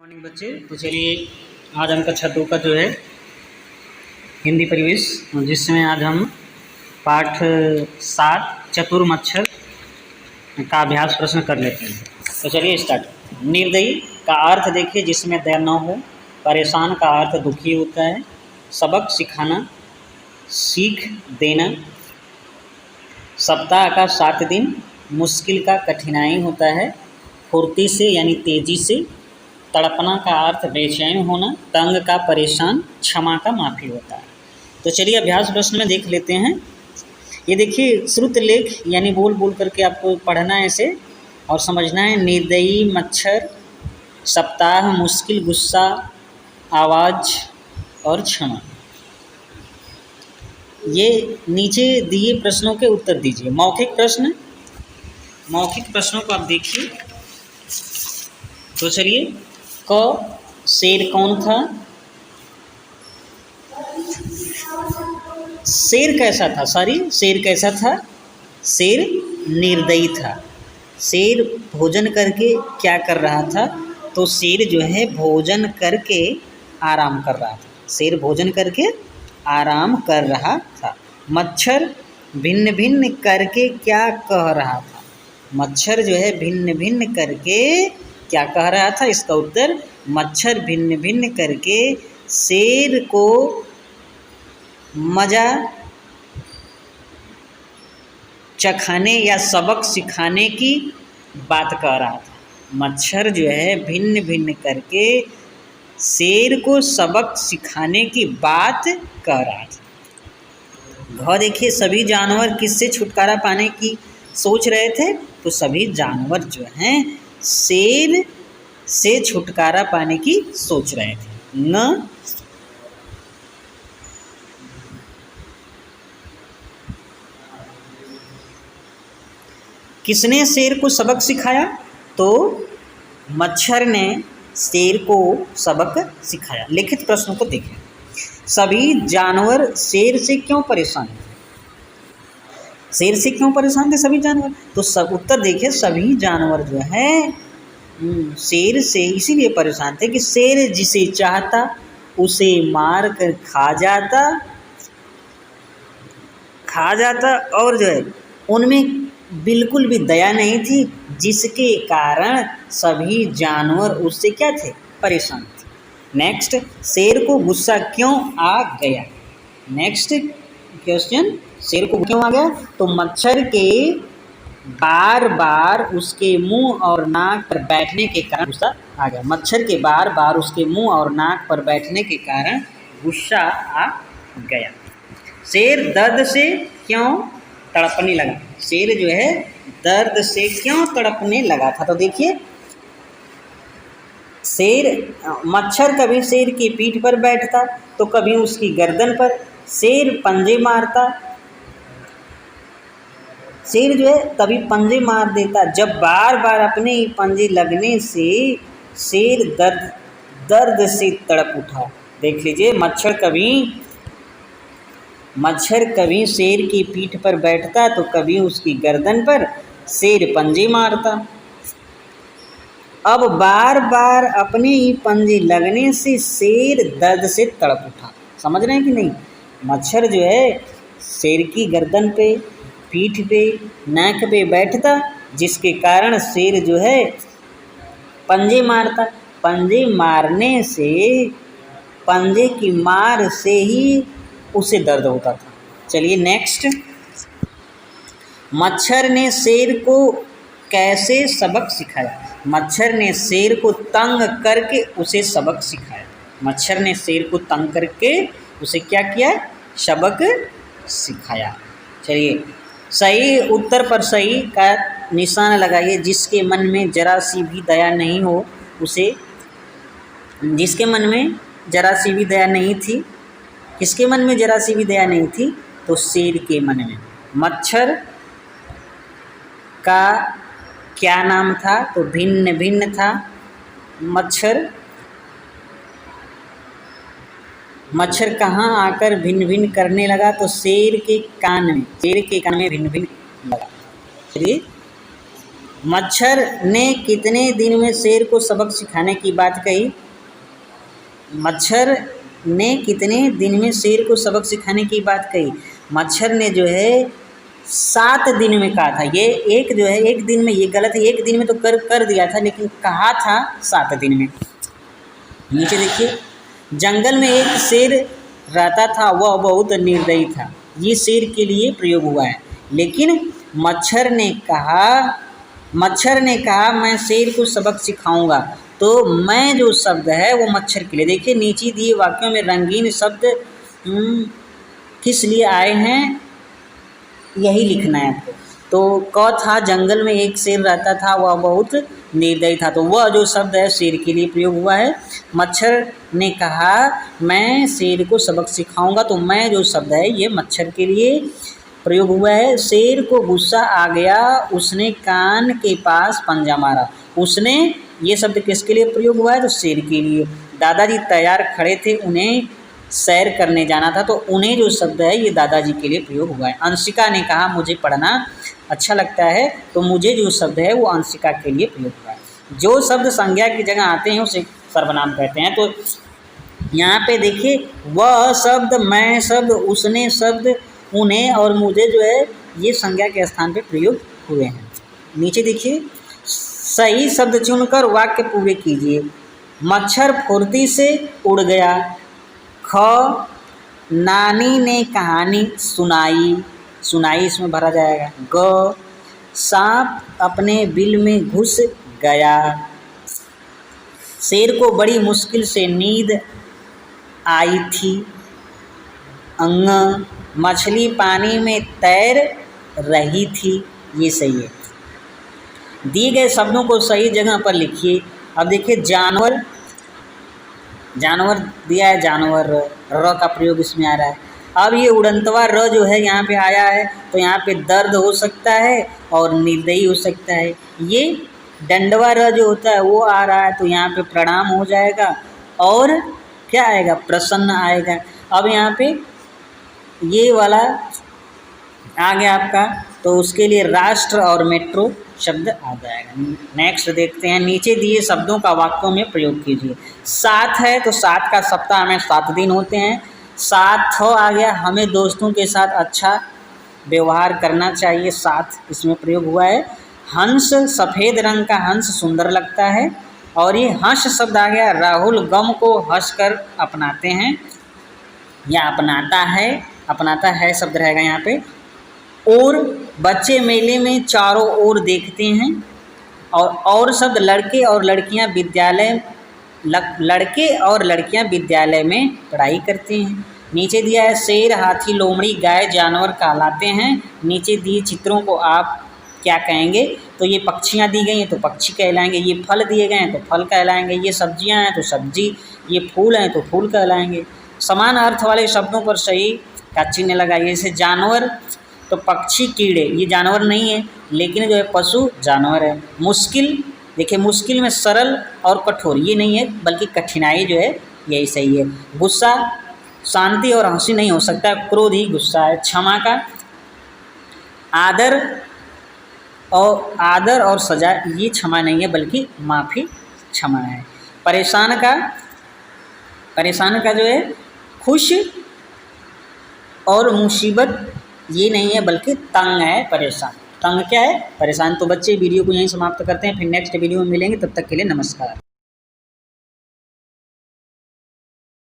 Morning बच्चे। तो चलिए आज हम कक्षा 2 का जो है हिंदी परिवेश, जिसमें आज हम पाठ 7 चतुर मच्छर का अभ्यास प्रश्न कर लेते हैं। तो चलिए स्टार्ट। निर्दयी का अर्थ देखिए, जिसमें दया न हो। परेशान का अर्थ दुखी होता है। सबक सिखाना, सीख देना। सप्ताह का 7 दिन। मुश्किल का कठिनाई होता है। फुर्ती से यानी तेजी से। तड़पना का अर्थ बेचैन होना। तंग का परेशान। क्षमा का माफ़ी होता है। तो चलिए अभ्यास प्रश्न में देख लेते हैं। ये देखिए श्रुत लेख यानी बोल बोल करके आपको पढ़ना है इसे और समझना है। निर्दयी, मच्छर, सप्ताह, मुश्किल, गुस्सा, आवाज़ और क्षमा। ये नीचे दिए प्रश्नों के उत्तर दीजिए। मौखिक प्रश्न, मौखिक प्रश्नों को आप देखिए। तो चलिए, क शेर कौन था? शेर कैसा था? शेर कैसा था? शेर निर्दयी था। शेर भोजन करके क्या कर रहा था? तो शेर जो है भोजन करके आराम कर रहा था। शेर भोजन करके आराम कर रहा था। मच्छर भिन्न भिन्न करके क्या कह रहा था? मच्छर जो है भिन्न भिन्न करके क्या कह रहा था? इसका उत्तर, मच्छर भिन्न भिन्न करके शेर को मज़ा चखाने या सबक सिखाने की बात कह रहा था। मच्छर जो है भिन्न भिन्न करके शेर को सबक सिखाने की बात कह रहा था। घ देखिए, सभी जानवर किससे छुटकारा पाने की सोच रहे थे? तो सभी जानवर जो हैं शेर से छुटकारा पाने की सोच रहे थे। न किसने शेर को सबक सिखाया? तो मच्छर ने शेर को सबक सिखाया। लिखित प्रश्नों को देखें। सभी जानवर शेर से क्यों परेशान थे? शेर से क्यों परेशान थे सभी जानवर? तो सब उत्तर देखिए, सभी जानवर जो है शेर से इसीलिए परेशान थे कि शेर जिसे चाहता उसे मार कर खा जाता और जो है उनमें बिल्कुल भी दया नहीं थी, जिसके कारण सभी जानवर उससे क्या थे? परेशान थे। नेक्स्ट, शेर को गुस्सा क्यों आ गया? नेक्स्ट क्वेश्चन, शेर को क्यों आ गया? तो मच्छर के बार बार उसके मुंह और नाक पर बैठने के कारण गुस्सा आ गया। मच्छर के बार बार उसके मुंह और नाक पर बैठने के कारण गुस्सा आ गया। शेर दर्द से क्यों तड़पने लगा? शेर जो है दर्द से क्यों तड़पने लगा था? तो देखिए, मच्छर कभी शेर की पीठ पर बैठता तो कभी उसकी गर्दन पर। शेर पंजे मारता, शेर जो है तभी पंजे मार देता जब बार बार अपने ही पंजे लगने से शेर दर्द से तड़प उठा। देख लीजिए, मच्छर कभी शेर की पीठ पर बैठता तो कभी उसकी गर्दन पर। शेर पंजे मारता, अब बार बार अपने ही पंजे लगने से शेर दर्द से तड़प उठा। समझ रहे हैं कि नहीं? मच्छर जो है शेर की गर्दन पे, पीठ पे, नाक पे बैठता, जिसके कारण शेर जो है पंजे मारता। पंजे मारने से, पंजे की मार से ही उसे दर्द होता था। चलिए नेक्स्ट, मच्छर ने शेर को कैसे सबक सिखाया? मच्छर ने शेर को तंग करके उसे सबक सिखाया। मच्छर ने शेर को तंग करके उसे क्या किया? सबक सिखाया। चलिए, सही उत्तर पर सही का निशान लगाइए। जिसके मन में जरा सी भी दया नहीं हो उसे, जिसके मन में जरा सी भी दया नहीं थी, किसके मन में जरा सी भी दया नहीं थी? तो शेर के मन में। मच्छर का क्या नाम था? तो भिन्न भिन्न था। मच्छर कहाँ आकर भिन्न भिन्न करने लगा? तो शेर के कान में भिन्न भिन्न लगा। चलिए मच्छर ने कितने दिन में शेर को सबक सिखाने की बात कही? मच्छर ने कितने दिन में शेर को सबक सिखाने की बात कही? मच्छर ने जो है 7 दिन में कहा था। ये एक जो है 1 दिन में, ये गलत है, 1 दिन में तो कर दिया था, लेकिन कहा था 7 दिन में। नीचे देखिए, जंगल में एक शेर रहता था, वह बहुत निर्दयी था। ये शेर के लिए प्रयोग हुआ है, लेकिन मच्छर ने कहा मैं शेर को सबक सिखाऊंगा। तो मैं जो शब्द है वो मच्छर के लिए। देखिए नीचे दिए वाक्यों में रंगीन शब्द किस लिए आए हैं, यही लिखना है आपको। तो क था, जंगल में एक शेर रहता था, वह बहुत निर्दयी था। तो वह जो शब्द है शेर के लिए प्रयोग हुआ है। मच्छर ने कहा मैं शेर को सबक सिखाऊंगा, तो मैं जो शब्द है ये मच्छर के लिए प्रयोग हुआ है। शेर को गुस्सा आ गया, उसने कान के पास पंजा मारा। उसने, ये शब्द किसके लिए प्रयोग हुआ है? तो शेर के लिए। दादाजी तैयार खड़े थे, उन्हें सैर करने जाना था। तो उन्हें जो शब्द है ये दादाजी के लिए प्रयोग हुआ है। अंशिका ने कहा मुझे पढ़ना अच्छा लगता है, तो मुझे जो शब्द है वो अंशिका के लिए प्रयोग हुआ है। जो शब्द संज्ञा की जगह आते हैं उसे सर्वनाम कहते हैं। तो यहाँ पे देखिए, वह शब्द, मैं शब्द, उसने शब्द, उन्हें और मुझे जो है ये संज्ञा के स्थान पे प्रयोग हुए हैं। नीचे देखिए, सही शब्द चुनकर वाक्य पूरे कीजिए। मच्छर फुर्ती से उड़ गया। ख, नानी ने कहानी सुनाई, सुनाई इसमें भरा जाएगा। ग, सांप अपने बिल में घुस गया। शेर को बड़ी मुश्किल से नींद आई थी। अंग, मछली पानी में तैर रही थी। ये सही है। दिए गए शब्दों को सही जगह पर लिखिए। अब देखिए, जानवर, जानवर दिया है, जानवर, र का प्रयोग इसमें आ रहा है। अब ये उड़ंतवा र जो है यहाँ पे आया है, तो यहाँ पे दर्द हो सकता है और निर्दयी हो सकता है। ये डंडवा र जो होता है वो आ रहा है, तो यहाँ पे प्रणाम हो जाएगा और क्या आएगा? प्रसन्न आएगा। अब यहाँ पे ये वाला आ गया आपका, तो उसके लिए राष्ट्र और मेट्रो शब्द आ जाएगा। नेक्स्ट देखते हैं, नीचे दिए शब्दों का वाक्यों में प्रयोग कीजिए। 7 है, तो 7 का सप्ताह में 7 दिन होते हैं। 7 आ गया, हमें दोस्तों के साथ अच्छा व्यवहार करना चाहिए। 7 इसमें प्रयोग हुआ है। हंस, सफ़ेद रंग का हंस सुंदर लगता है। और ये हंस शब्द आ गया, राहुल गम को हंसकर अपनाते हैं या अपनाता है शब्द रहेगा यहाँ पे। और बच्चे मेले में चारों ओर देखते हैं। और शब्द लड़के और लड़कियाँ विद्यालय में पढ़ाई करते हैं। नीचे दिया है, शेर, हाथी, लोमड़ी, गाय जानवर कहलाते हैं। नीचे दिए चित्रों को आप क्या कहेंगे? तो ये पक्षियाँ दी गई हैं तो पक्षी कहलाएंगे। ये फल दिए गए हैं तो फल कहलाएंगे। ये सब्जियाँ हैं तो सब्जी। ये फूल हैं तो फूल कहलाएंगे। समान अर्थ वाले शब्दों पर सही का चिन्ह लगाइए। जैसे जानवर, तो पक्षी, कीड़े, ये जानवर नहीं है, लेकिन जो है पशु जानवर है। मुश्किल, देखिए मुश्किल में सरल और कठोर, ये नहीं है, बल्कि कठिनाई जो है यही सही है। गुस्सा, शांति और हंसी नहीं हो सकता, क्रोध ही गुस्सा है। क्षमा का, आदर और सजा, ये क्षमा नहीं है बल्कि माफ़ी क्षमा है। परेशान का जो है खुश और मुसीबत, ये नहीं है बल्कि तंग है। परेशान, तंग क्या है? परेशान। तो बच्चे वीडियो को यहीं समाप्त करते हैं, फिर नेक्स्ट वीडियो में मिलेंगे। तब तक के लिए नमस्कार।